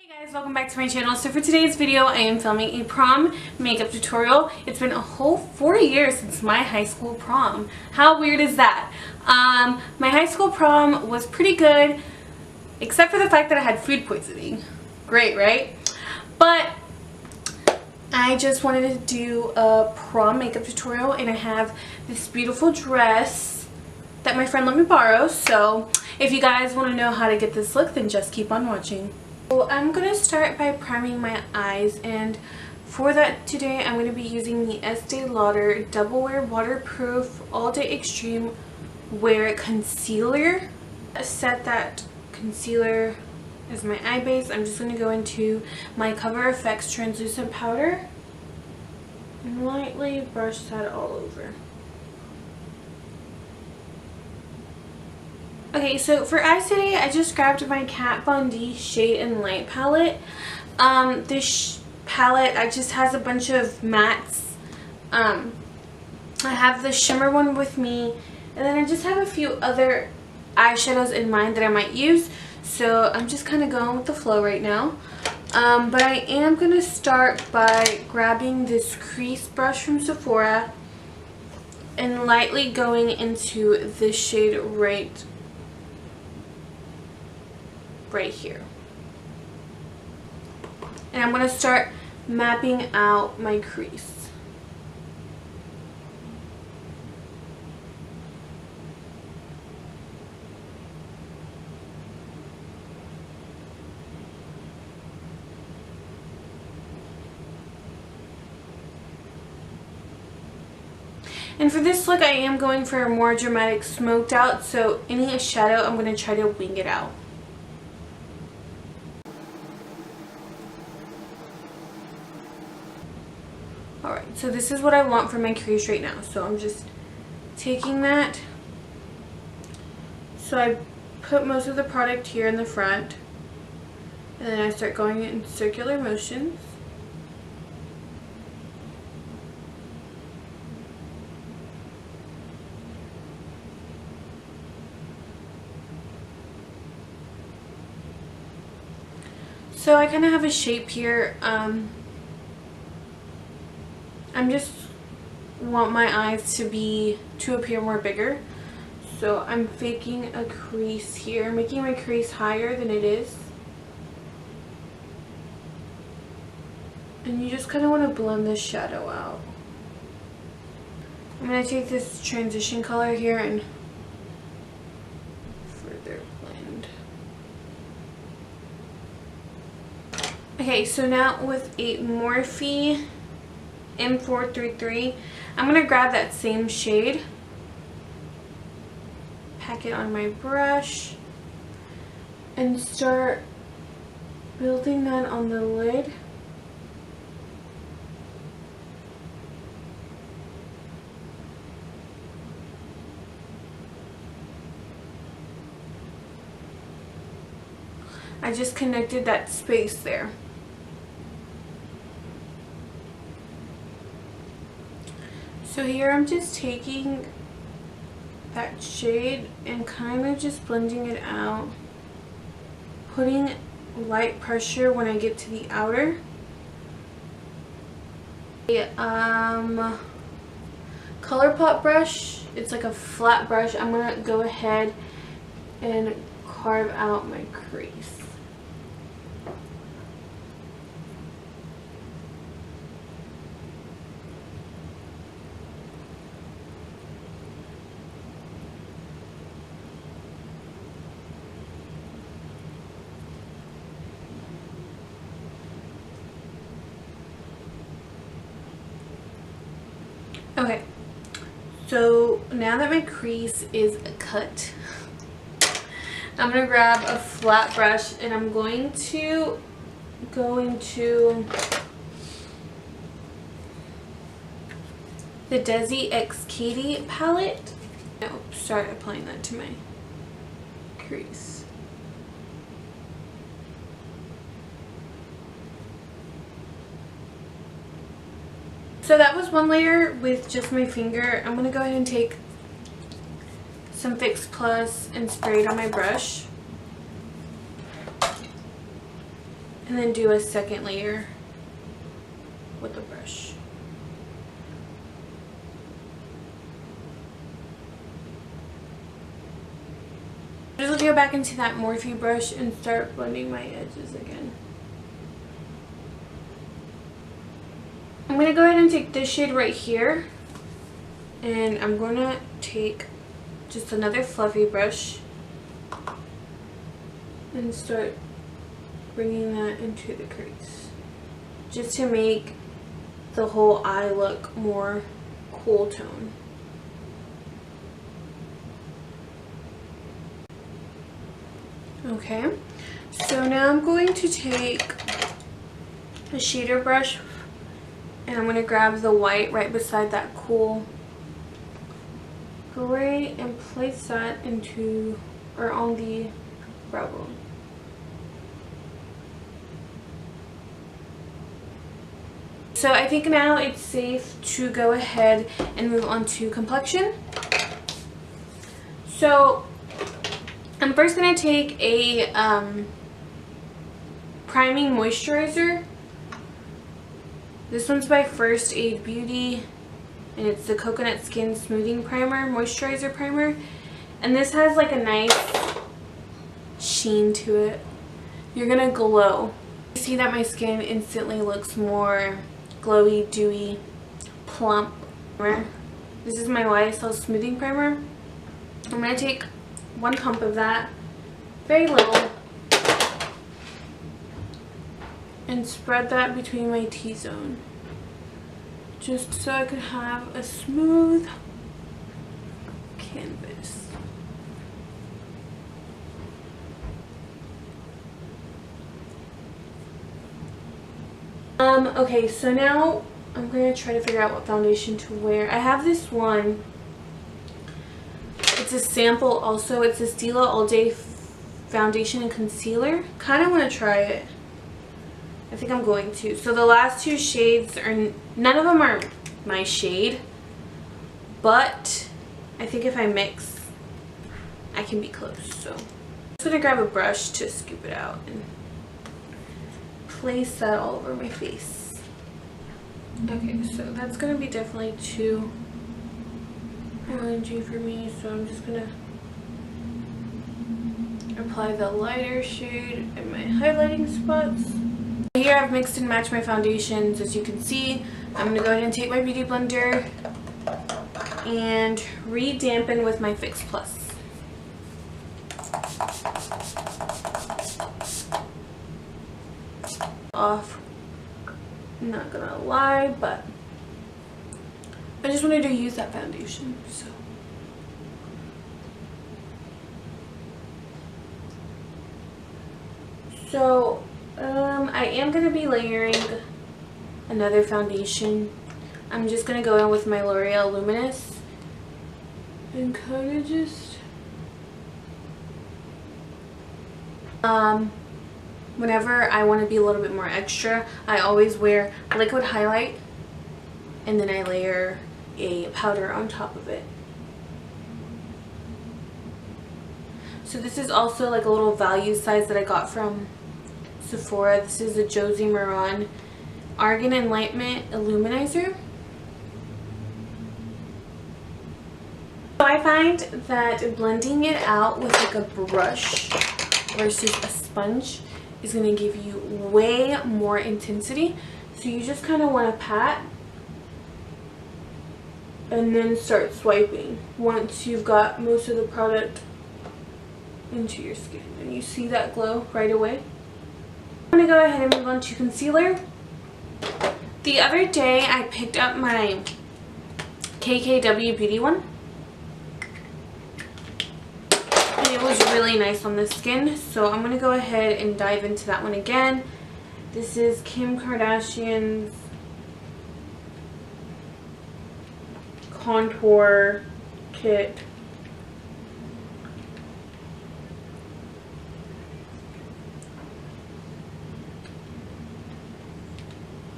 Hey guys, welcome back to my channel. So for today's video, I am filming a prom makeup tutorial. It's been a whole 4 years since my high school prom. How weird is that? My high school prom was pretty good, except for the fact that I had food poisoning. Great, right? But I just wanted to do a prom makeup tutorial, and I have this beautiful dress that my friend let me borrow. So if you guys want to know how to get this look, then just keep on watching. So I'm going to start by priming my eyes, and for that today I'm going to be using the Estee Lauder Double Wear Waterproof All Day Extreme Wear Concealer. Set that concealer as my eye base. I'm just going to go into my Cover FX translucent powder and lightly brush that all over. Okay, so for eyes today, I just grabbed my Kat Von D Shade and Light palette. This palette just has a bunch of mattes. I have the shimmer one with me, and then I just have a few other eyeshadows in mind that I might use. So I'm just kind of going with the flow right now. But I am going to start by grabbing this crease brush from Sephora and lightly going into this shade right here, and I'm going to start mapping out my crease. And for this look, I am going for a more dramatic smoked out, so any shadow I'm going to try to wing it out. Alright, so this is what I want for my crease right now. So I'm just taking that. So I put most of the product here in the front, and then I start going in circular motions. So I kind of have a shape here. I just want my eyes to appear more bigger. So I'm faking a crease here, making my crease higher than it is. And you just kind of want to blend this shadow out. I'm going to take this transition color here and further blend. Okay, so now with a Morphe M433, I'm going to grab that same shade, pack it on my brush, and start building that on the lid. I just connected that space there. So here I'm just taking that shade and kind of just blending it out, putting light pressure when I get to the outer. Colourpop brush, it's like a flat brush. I'm going to go ahead and carve out my crease. Okay, so now that my crease is cut, I'm going to grab a flat brush and I'm going to go into the DesixKaty palette. No, start applying that to my crease. So that was one layer with just my finger. I'm going to go ahead and take some Fix Plus and spray it on my brush. and then do a second layer with the brush. Just go back into that Morphe brush and start blending my edges again. I'm going to go ahead and take this shade right here, and I'm going to take just another fluffy brush and start bringing that into the crease, just to make the whole eye look more cool tone. Okay, so now I'm going to take a shader brush and I'm going to grab the white right beside that cool gray and place that into, or on the brow bone. So I think now it's safe to go ahead and move on to complexion. So I'm first going to take a priming moisturizer. This one's by First Aid Beauty, and it's the Coconut Skin Smoothing Primer, Moisturizer Primer. And this has like a nice sheen to it. You're going to glow. You see that my skin instantly looks more glowy, dewy, plump. This is my YSL Smoothing Primer. I'm going to take 1 pump of that, very little, and spread that between my T-zone, just so I could have a smooth canvas. Okay, so now I'm going to try to figure out what foundation to wear. I have this one. It's a sample also. It's a Stila All Day Foundation and Concealer. Kind of want to try it. I think I'm going to. So the last 2 shades are, none of them are my shade, but I think if I mix, I can be close. So I'm just going to grab a brush to scoop it out and place that all over my face. Okay, so that's going to be definitely too orangey for me, so I'm just going to apply the lighter shade in my highlighting spots. Here I've mixed and matched my foundations. As you can see, I'm going to go ahead and take my Beauty Blender and re-dampen with my Fix Plus. Off. I'm not gonna lie, but I just wanted to use that foundation, so I am gonna be layering another foundation. I'm just gonna go in with my L'Oreal Luminous and kind of just whenever I want to be a little bit more extra, I always wear liquid highlight and then I layer a powder on top of it. So this is also like a little value size that I got from Sephora. This is a Josie Moran Argan Enlightenment Illuminizer. So I find that blending it out with like a brush versus a sponge is going to give you way more intensity. So you just kind of want to pat and then start swiping once you've got most of the product into your skin and you see that glow right away. I'm going to go ahead and move on to concealer. The other day I picked up my KKW Beauty one. And it was really nice on the skin, so I'm going to go ahead and dive into that one again. This is Kim Kardashian's Contour Kit.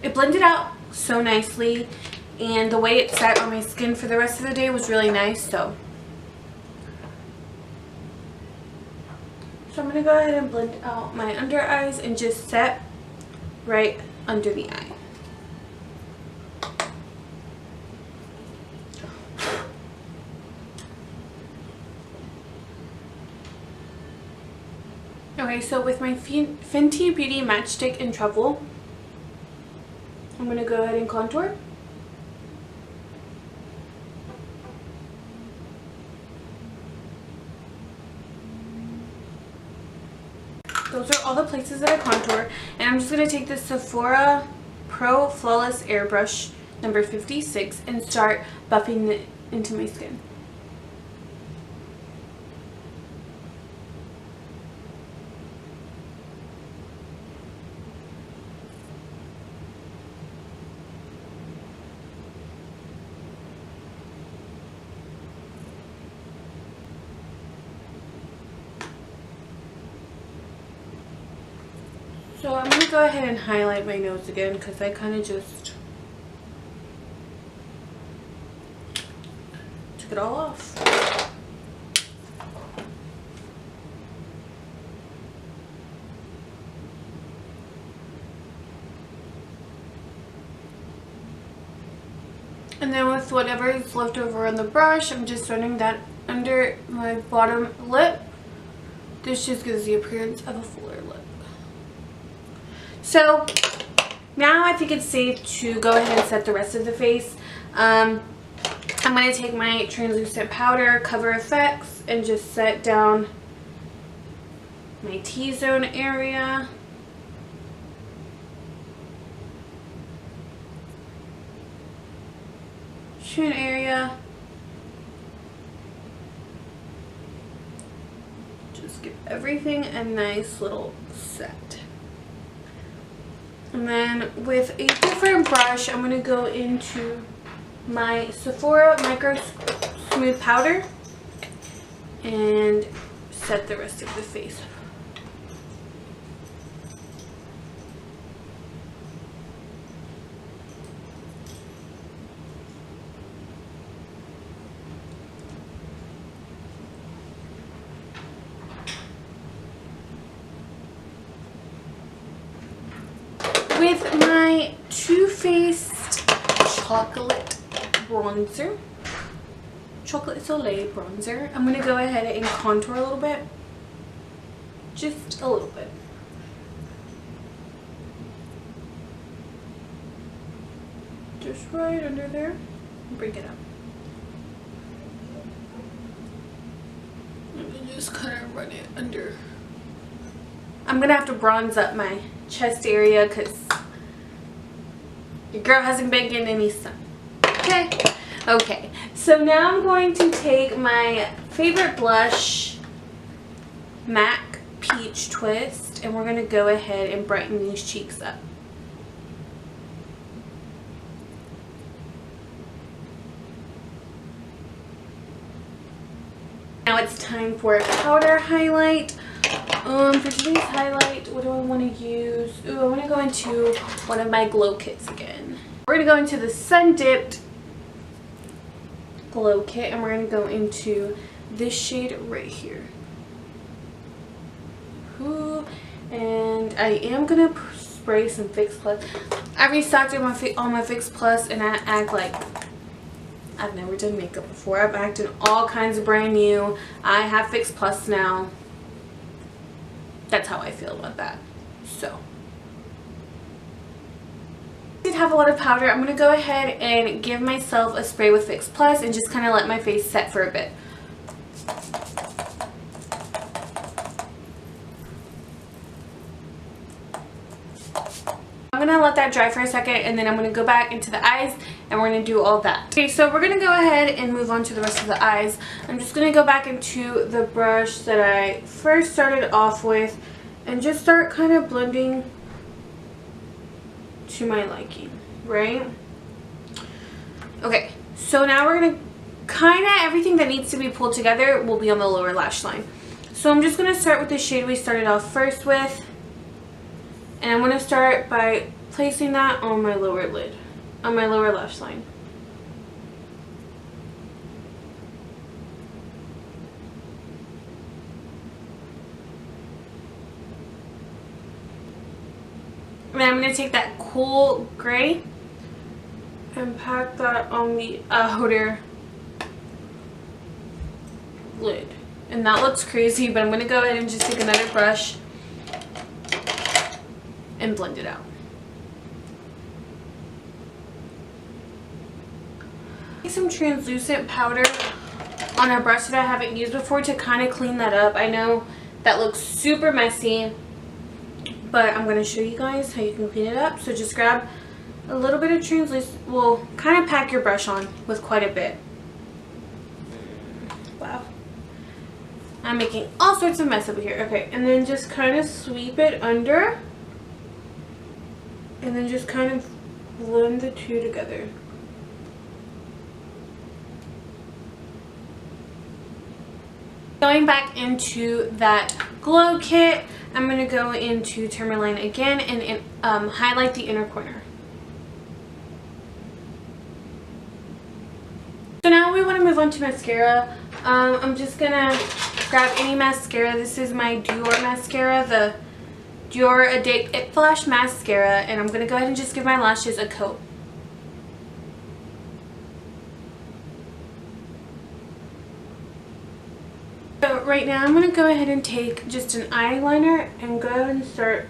It blended out so nicely, and the way it sat on my skin for the rest of the day was really nice. So I'm going to go ahead and blend out my under eyes and just set right under the eye. Okay, so with my Fenty Beauty Matchstick in Truffle, I'm going to go ahead and contour. Those are all the places that I contour. And I'm just going to take this Sephora Pro Flawless Airbrush number 56 and start buffing it into my skin. So I'm going to go ahead and highlight my nose again because I kind of just took it all off. And then with whatever is left over on the brush, I'm just running that under my bottom lip. This just gives the appearance of a fuller lip. So now I think it's safe to go ahead and set the rest of the face. I'm going to take my translucent powder, Cover FX, and just set down my T-zone area. Chin area. Just give everything a nice little set. And then with a different brush, I'm going to go into my Sephora MicroSmooth powder and set the rest of the face. With my Too Faced chocolate bronzer, Chocolate Soleil bronzer, I'm going to go ahead and contour a little bit. Just a little bit. Just right under there. Bring it up. And then just kind of run it under. I'm going to have to bronze up my chest area because your girl hasn't been getting any sun. Okay, so now I'm going to take my favorite blush, MAC Peachtwist, and we're going to go ahead and brighten these cheeks up. Now it's time for a powder highlight. For today's highlight, what do I want to use? Ooh, I want to go into one of my glow kits again. We're going to go into the Sun Dipped Glow Kit, and we're going to go into this shade right here. Ooh, and I am going to spray some Fix Plus. I restocked on my Fix Plus, and I act like I've never done makeup before. I've acted all kinds of brand new. I have Fix Plus now. That's how I feel about that. So I did have a lot of powder. I'm going to go ahead and give myself a spray with Fix Plus and just kind of let my face set for a bit. I'm going to let that dry for a second, and then I'm going to go back into the eyes and we're going to do all that. Okay, so we're going to go ahead and move on to the rest of the eyes. I'm just going to go back into the brush that I first started off with and just start kind of blending to my liking, right? Okay, so now we're going to kind of, everything that needs to be pulled together will be on the lower lash line. So I'm just going to start with the shade we started off first with. And I'm going to start by placing that on my lower lid, on my lower lash line. And then I'm going to take that cool gray and pack that on the outer lid. And that looks crazy, but I'm going to go ahead and just take another brush and blend it out. Take some translucent powder on a brush that I haven't used before to kind of clean that up. I know that looks super messy, but I'm going to show you guys how you can clean it up. So just grab a little bit of translucent, well, kind of pack your brush on with quite a bit. Wow. I'm making all sorts of mess over here. Okay, and then just kind of sweep it under. And then just kind of blend the two together. Going back into that glow kit, I'm going to go into Tourmaline again and highlight the inner corner. So now we want to move on to mascara. I'm just going to grab any mascara. This is my Dior mascara, the Dior Addict It Flash Mascara, and I'm going to go ahead and just give my lashes a coat. So right now I'm going to go ahead and take just an eyeliner and go ahead and start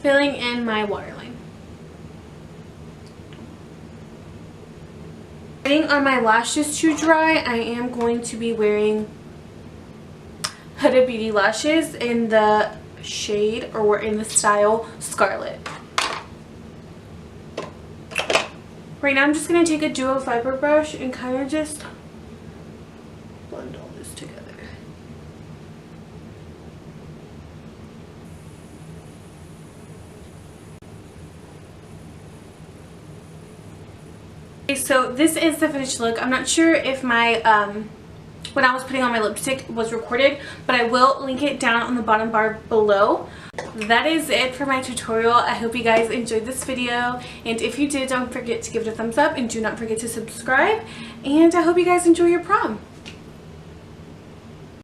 filling in my waterline. Waiting on my lashes to dry, I am going to be wearing Huda Beauty lashes in the shade, or in the style, Scarlet. Right now I'm just going to take a duo fiber brush and kind of just blend all this together. Okay, so this is the finished look. I'm not sure if my when I was putting on my lipstick was recorded, but I will link it down on the bottom bar below. That is it for my tutorial. I hope you guys enjoyed this video, and if you did, don't forget to give it a thumbs up and do not forget to subscribe, and I hope you guys enjoy your prom.